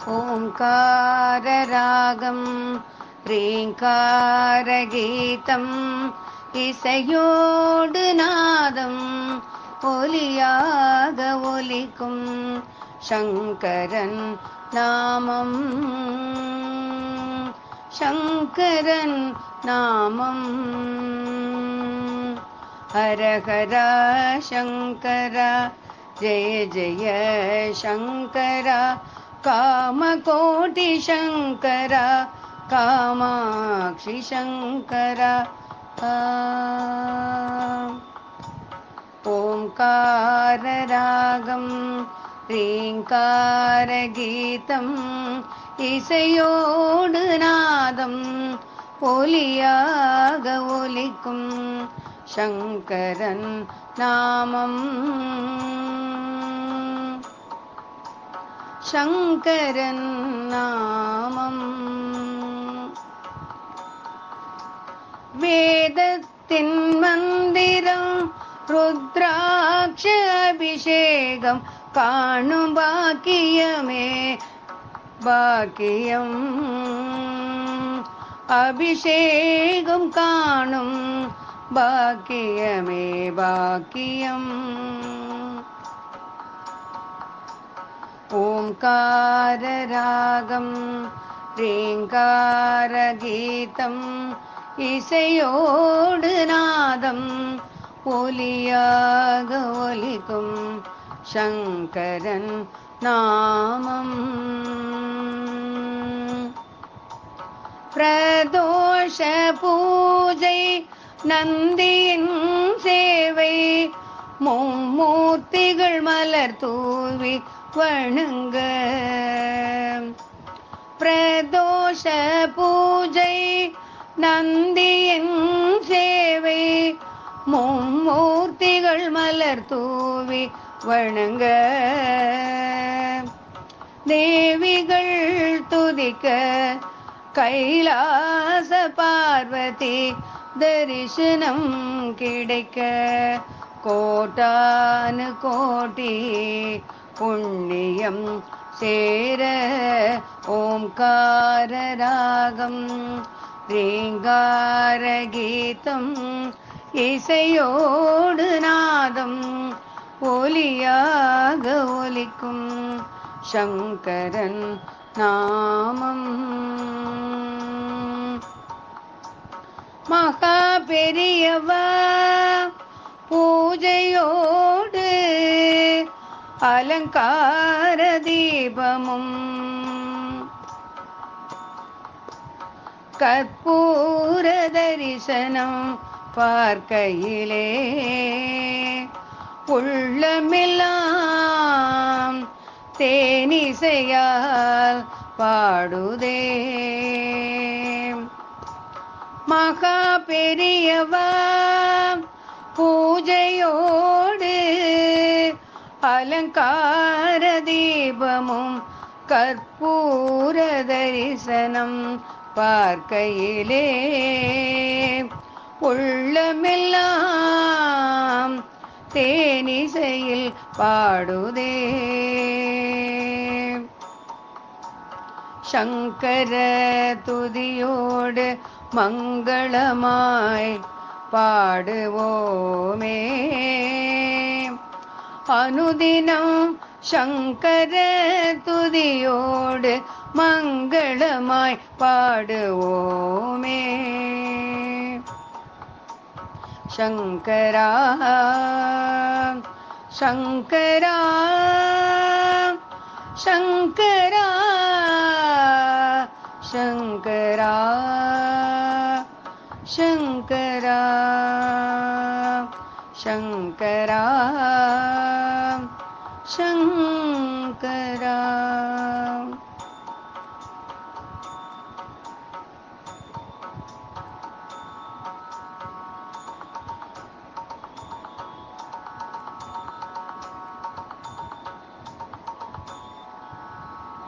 ஓங்காரராகம் ரீங்காரகீதம் இசையோடு நாதம் ஒலியாக ஒலிக்கும் சங்கரன் நாமம் சங்கரன் நாமம். ஹரஹர சங்கர ஜெய ஜெய சங்கர காமகோட்டி சங்கர காமாட்சி சங்கர. ஓம்காரராகம் ரீங்காரகீதம் இசையோடு நாதம் ஒலியாக ஒலிக்கும் சங்கரன் நாமம் சங்கரன் நாமம். வேதத்தின் மந்திரம் ருத்ராட்ச அபிஷேகம் காணும் பாக்கியமே பாக்கியம். அபிஷேகம் காணும் பாக்கியமே பாக்கியம். ஓம்காரராகம் ரீங்காரகீதம் இசையோடு நாதம் ஒலியாக ஒலிக்கும் சங்கரன் நாமம். பிரதோஷ பூஜை நந்தியின் சேவை மும்மூர்த்திகள் மலர் தூவி வணங்க. பிரதோஷ பூஜை நந்தியின் சேவை மும்மூர்த்திகள் மலர் தூவி வணங்க. தேவிகள் துதிக்க கைலாச பார்வதி தரிசனம் கிடைக்க கோட்டானு கோட்டி புண்ணியம் சேர. ஓம்காரராகம் ரீங்காரகீதம் இசையோடு நாதம் ஒலியாக ஒலிக்கும் சங்கரன் நாமம். மகா பெரியவா பூஜையோடு அலங்கார தீபமும் கற்பூர தரிசனம் பார்க்கையிலே உள்ளமெல்லாம் தேனிசையால் பாடுதே. மகா பெரியவா பூஜையோடு அலங்கார தீபமும் கற்பூர தரிசனம் பார்க்கையிலே உள்ளமெல்லாம் தேனிசையில் பாடுதே. சங்கர துதியோடு மங்களமாய் பாடுவோமே. அனுதினம் சங்கர துதியோடு மங்களமாய் பாடுவோமே. சங்கரா சங்கரா சங்கரா சங்கரா சங்கரா சங்கரா